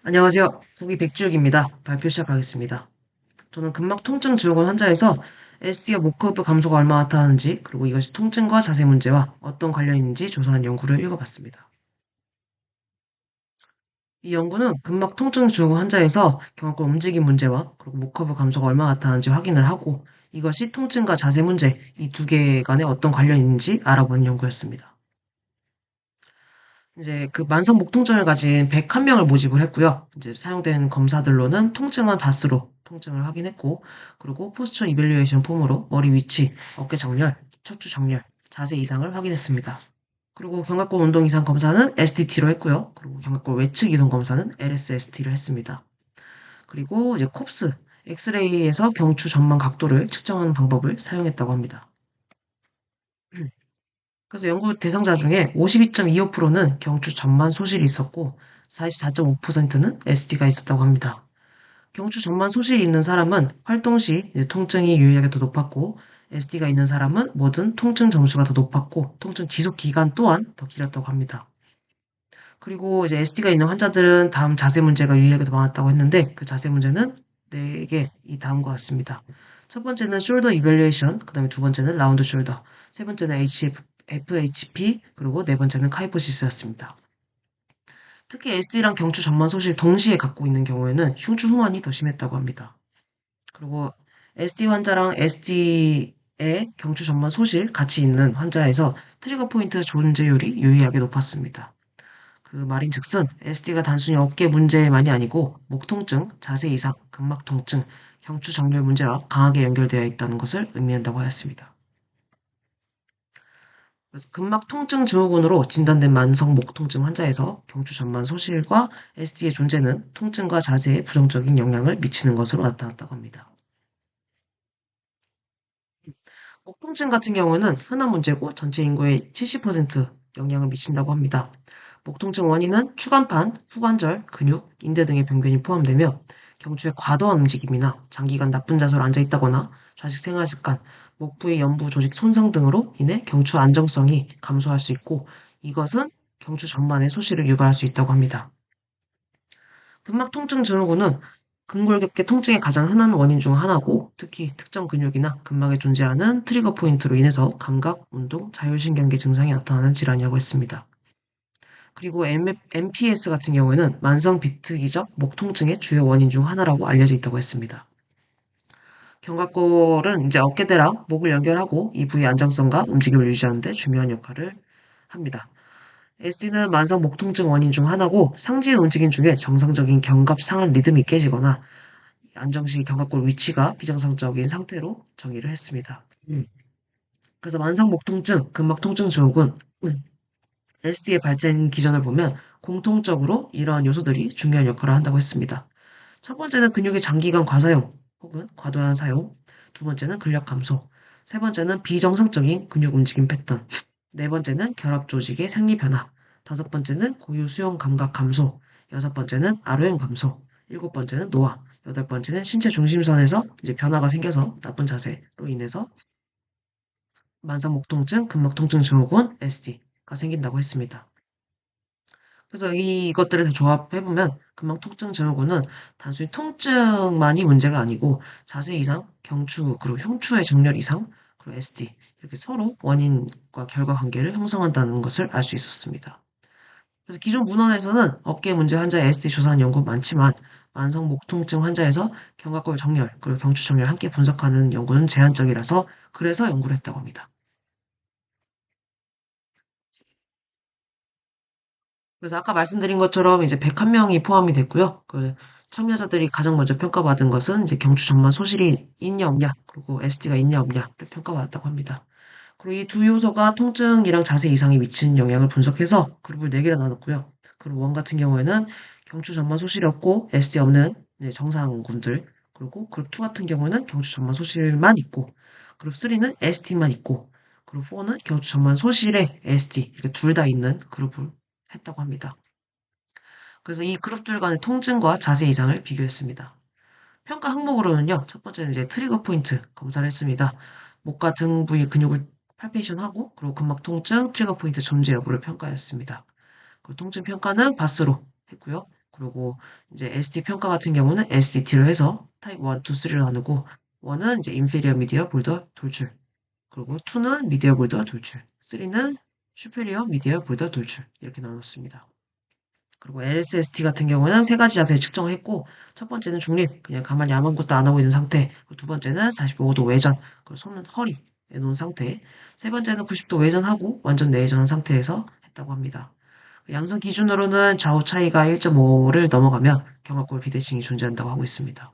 안녕하세요. 국이 백주욱입니다. 발표 시작하겠습니다. 저는 근막 통증 증후군 환자에서 SD와 목커브 감소가 얼마나 나타나는지, 그리고 이것이 통증과 자세 문제와 어떤 관련이 있는지 조사한 연구를 읽어봤습니다. 이 연구는 근막 통증 증후군 환자에서 경합골 움직임 문제와 그리고 목커브 감소가 얼마나 나타나는지 확인을 하고, 이것이 통증과 자세 문제, 이 두 개 간에 어떤 관련이 있는지 알아보는 연구였습니다. 이제 그 만성 목통증을 가진 101명을 모집을 했고요. 이제 사용된 검사들로는 통증은 바스로 통증을 확인했고, 그리고 포스처 이밸류에이션 폼으로 머리 위치, 어깨 정렬, 척추 정렬, 자세 이상을 확인했습니다. 그리고 견갑골 운동 이상 검사는 SDT로 했고요. 그리고 견갑골 외측 이동 검사는 LSST를 했습니다. 그리고 이제 콥스, 엑스레이에서 경추 전만 각도를 측정하는 방법을 사용했다고 합니다. 그래서 연구 대상자 중에 52.25%는 경추 전만 소실이 있었고 44.5%는 SD가 있었다고 합니다. 경추 전만 소실이 있는 사람은 활동 시 이제 통증이 유의하게 더 높았고 SD가 있는 사람은 모든 통증 점수가 더 높았고 통증 지속 기간 또한 더 길었다고 합니다. 그리고 이제 SD가 있는 환자들은 다음 자세 문제가 유의하게 더 많았다고 했는데 그 자세 문제는 4개 이 다음과 같습니다. 첫 번째는 숄더 이밸리에이션, 그 다음에 두 번째는 라운드 숄더, 세 번째는 FHP, 그리고 네 번째는 카이포시스였습니다. 특히 SD랑 경추 전만 소실 동시에 갖고 있는 경우에는 흉추 후환이 더 심했다고 합니다. 그리고 SD 환자랑 SD의 경추 전만 소실 같이 있는 환자에서 트리거 포인트 존재율이 유의하게 높았습니다. 그 말인즉슨 SD가 단순히 어깨 문제만이 아니고 목 통증, 자세 이상, 근막 통증, 경추 정렬 문제와 강하게 연결되어 있다는 것을 의미한다고 하였습니다. 그래서 근막 통증 증후군으로 진단된 만성 목 통증 환자에서 경추 전만 소실과 SD의 존재는 통증과 자세에 부정적인 영향을 미치는 것으로 나타났다고 합니다. 목 통증 같은 경우는 흔한 문제고 전체 인구의 70% 영향을 미친다고 합니다. 목 통증 원인은 추간판, 후관절, 근육, 인대 등의 병변이 포함되며 경추의 과도한 움직임이나 장기간 나쁜 자세로 앉아 있다거나 좌식 생활 습관, 목 부위 연부 조직 손상 등으로 인해 경추 안정성이 감소할 수 있고 이것은 경추 전반의 소실을 유발할 수 있다고 합니다. 근막 통증 증후군은 근골격계 통증의 가장 흔한 원인 중 하나고 특히 특정 근육이나 근막에 존재하는 트리거 포인트로 인해서 감각, 운동, 자율신경계 증상이 나타나는 질환이라고 했습니다. 그리고 MPS 같은 경우에는 만성 비특이적 목 통증의 주요 원인 중 하나라고 알려져 있다고 했습니다. 견갑골은 이제 어깨대랑 목을 연결하고 이 부위 안정성과 움직임을 유지하는 데 중요한 역할을 합니다. SD는 만성 목 통증 원인 중 하나고 상지의 움직임 중에 정상적인 견갑 상한 리듬이 깨지거나 안정식 견갑골 위치가 비정상적인 상태로 정의를 했습니다. 그래서 만성 목 통증, 근막 통증 증후군, SD의 발전 기전을 보면 공통적으로 이러한 요소들이 중요한 역할을 한다고 했습니다. 첫 번째는 근육의 장기간 과사용 혹은 과도한 사용, 두 번째는 근력 감소, 세 번째는 비정상적인 근육 움직임 패턴, 네 번째는 결합 조직의 생리 변화, 다섯 번째는 고유 수용 감각 감소, 여섯 번째는 아로형 감소, 일곱 번째는 노화, 여덟 번째는 신체 중심선에서 이제 변화가 생겨서 나쁜 자세로 인해서 만성 목 통증, 근막 통증 증후군, SD가 생긴다고 했습니다. 그래서 이것들을 다 조합해보면 근막 통증 증후군은 단순히 통증만이 문제가 아니고 자세 이상, 경추, 그리고 흉추의 정렬 이상, 그리고 SD 이렇게 서로 원인과 결과 관계를 형성한다는 것을 알 수 있었습니다. 그래서 기존 문헌에서는 어깨 문제 환자의 SD 조사한 연구 많지만 만성 목 통증 환자에서 견갑골 정렬, 그리고 경추 정렬 함께 분석하는 연구는 제한적이라서 그래서 연구를 했다고 합니다. 그래서 아까 말씀드린 것처럼 이제 101명이 포함이 됐고요. 그 참여자들이 가장 먼저 평가받은 것은 이제 경추 전만 소실이 있냐 없냐, 그리고 SD가 있냐 없냐를 평가받았다고 합니다. 그리고 이 두 요소가 통증이랑 자세 이상에 미치는 영향을 분석해서 그룹을 4개로 나눴고요. 그룹 1 같은 경우에는 경추 전만 소실이 없고 SD 없는 이제 정상군들, 그리고 그룹 2 같은 경우는 경추 전만 소실만 있고, 그룹 3는 SD만 있고, 그룹 4는 경추 전만 소실에 SD 이렇게 둘 다 있는 그룹을 했다고 합니다. 그래서 이 그룹들 간의 통증과 자세 이상을 비교했습니다. 평가 항목으로는요, 첫 번째는 이제 트리거 포인트 검사를 했습니다. 목과 등 부위 근육을 팔페이션하고, 그리고 근막 통증, 트리거 포인트 존재 여부를 평가했습니다. 그리고 통증 평가는 바스로 했고요. 그리고 이제 ST 평가 같은 경우는 SDT로 해서 타입 1, 2, 3로 나누고 1은 이제 인페리어 미디어 볼더 돌출, 그리고 2는 미디어 볼더 돌출, 3는 슈페리어 미디어 볼더 돌출 이렇게 나눴습니다. 그리고 LSST 같은 경우는 세 가지 자세 측정했고 첫 번째는 중립, 그냥 가만히 아무것도 안 하고 있는 상태. 두 번째는 45도 외전, 그리고 손은 허리에 놓은 상태. 세 번째는 90도 외전하고 완전 내전한 상태에서 했다고 합니다. 양성 기준으로는 좌우 차이가 1.5를 넘어가면 경합골 비대칭이 존재한다고 하고 있습니다.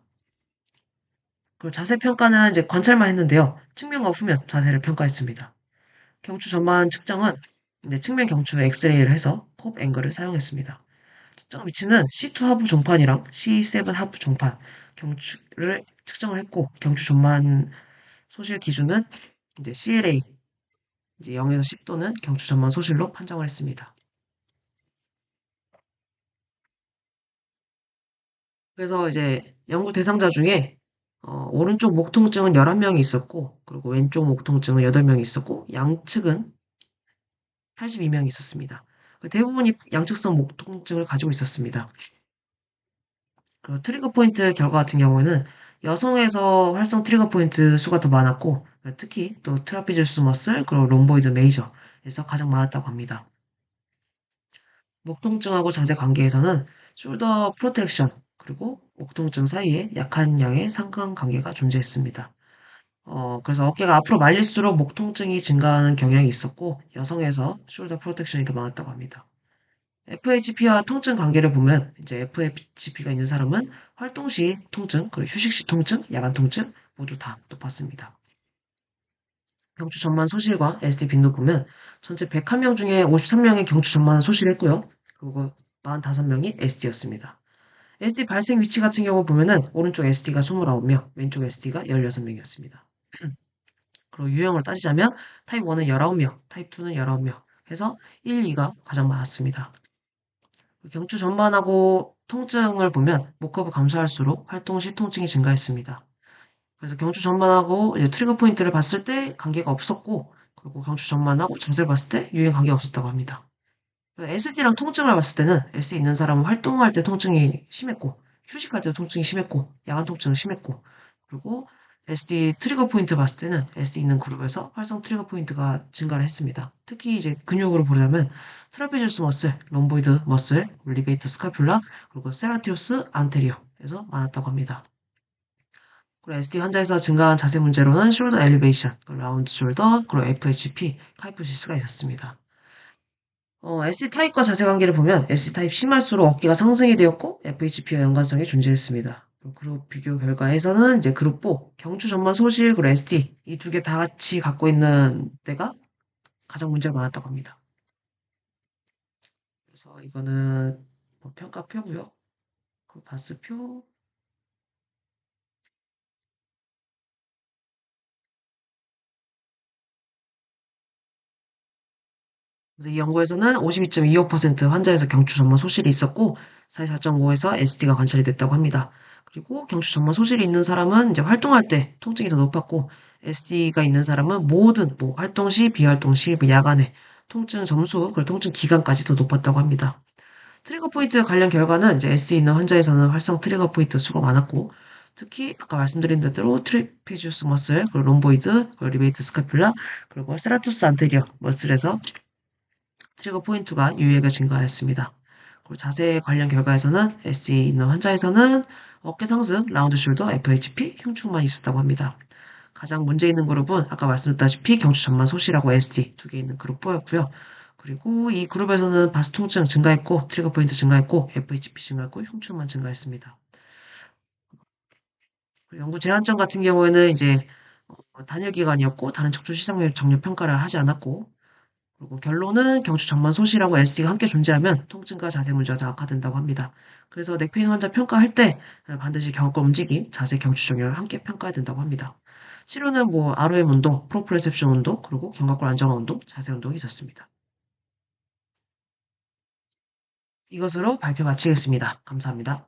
그리고 자세 평가는 이제 관찰만 했는데요. 측면과 후면 자세를 평가했습니다. 경추 전만 측정은 이제 측면 경추 엑스레이를 해서 콥 앵글을 사용했습니다. 측정 위치는 C2 하부 종판이랑 C7 하부 종판 경추를 측정을 했고 경추 전만 소실 기준은 이제 CLA 이제 0에서 10도는 경추 전만 소실로 판정을 했습니다. 그래서 이제 연구 대상자 중에 오른쪽 목 통증은 11명이 있었고 그리고 왼쪽 목 통증은 8명이 있었고 양측은 82명이 있었습니다. 대부분이 양측성 목 통증을 가지고 있었습니다. 그 트리거 포인트 결과 같은 경우에는 여성에서 활성 트리거 포인트 수가 더 많았고 특히 또 트라피즈스 머슬 그리고 롬보이드 메이저에서 가장 많았다고 합니다. 목 통증하고 자세 관계에서는 숄더 프로텍션 그리고 목 통증 사이에 약한 양의 상관관계가 존재했습니다. 그래서 어깨가 앞으로 말릴수록 목 통증이 증가하는 경향이 있었고 여성에서 숄더 프로텍션이 더 많았다고 합니다. FHP와 통증 관계를 보면 이제 FHP가 있는 사람은 활동 시 통증, 그리고 휴식 시 통증, 야간 통증 모두 다 높았습니다. 경추 전만 소실과 SD 빈도 보면 전체 101명 중에 53명이 경추 전만 소실했고요. 그리고 45명이 SD였습니다. SD 발생 위치 같은 경우 보면은 오른쪽 SD가 29명, 왼쪽 SD가 16명이었습니다. 그리고 유형을 따지자면 타입 1은 19명, 타입 2는 19명 해서 1, 2가 가장 많았습니다. 경추 전반하고 통증을 보면 목허브 감소할수록 활동 시 통증이 증가했습니다. 그래서 경추 전반하고 이제 트리거 포인트를 봤을 때 관계가 없었고, 그리고 경추 전반하고 자세를 봤을 때 유행 관계가 없었다고 합니다. SD랑 통증을 봤을 때는 SD 있는 사람은 활동할 때 통증이 심했고, 휴식할 때도 통증이 심했고, 야간 통증은 심했고, 그리고 SD 트리거 포인트 봤을 때는 SD 있는 그룹에서 활성 트리거 포인트가 증가를 했습니다. 특히 이제 근육으로 보자면 트라페지우스 머슬, 롬보이드 머슬, 리베이터 스카퓰라, 그리고 세라티오스 안테리어에서 많았다고 합니다. 그리고 SD 환자에서 증가한 자세 문제로는 숄더 엘리베이션, 라운드 숄더, 그리고 FHP, 카이포시스가 있었습니다. SD 타입과 자세 관계를 보면 SD 타입 심할수록 어깨가 상승이 되었고 FHP와 연관성이 존재했습니다. 그룹 비교 결과에서는 이제 그룹 4, 경추 전만 소실, 그리고 SD 이 두 개 다 같이 갖고 있는 데가 가장 문제가 많았다고 합니다. 그래서 이거는 뭐 평가표고요. 그 바스표. 그래서 이 연구에서는 52.25% 환자에서 경추 전만 소실이 있었고 44.5에서 SD가 관찰이 됐다고 합니다. 그리고 경추 전만 소실이 있는 사람은 이제 활동할 때 통증이 더 높았고 SD가 있는 사람은 모든 뭐 활동 시, 비활동 시, 뭐 야간에 통증 점수, 그리고 통증 기간까지 더 높았다고 합니다. 트리거 포인트 관련 결과는 이제 SD 있는 환자에서는 활성 트리거 포인트 수가 많았고 특히 아까 말씀드린 대로 트리페지우스 머슬, 그리고 롬보이드, 그리고 리베이트 스카퓰라, 그리고 세라투스 안테리어 머슬에서 트리거 포인트가 유의가 증가하였습니다. 그리고 자세 관련 결과에서는 SE 있는 환자에서는 어깨 상승, 라운드 숄더, FHP, 흉측만 있었다고 합니다. 가장 문제 있는 그룹은 아까 말씀드렸다시피 경추 전만 소실하고 SD 두 개 있는 그룹 4였고요. 그리고 이 그룹에서는 바스 통증 증가했고 트리거 포인트 증가했고 FHP 증가했고 흉측만 증가했습니다. 연구 제한점 같은 경우에는 이제 단일 기간이었고 다른 척추 시상면 정렬 평가를 하지 않았고 그리고 결론은 경추 전만 소실하고 SD가 함께 존재하면 통증과 자세 문제가 더 악화된다고 합니다. 그래서 넥페인 환자 평가할 때 반드시 경합골 움직임, 자세 경추 정렬을 함께 평가해야 된다고 합니다. 치료는 뭐 ROM 운동, 프로프레셉션 운동, 그리고 견갑골 안정화 운동, 자세 운동이 있었습니다. 이것으로 발표 마치겠습니다. 감사합니다.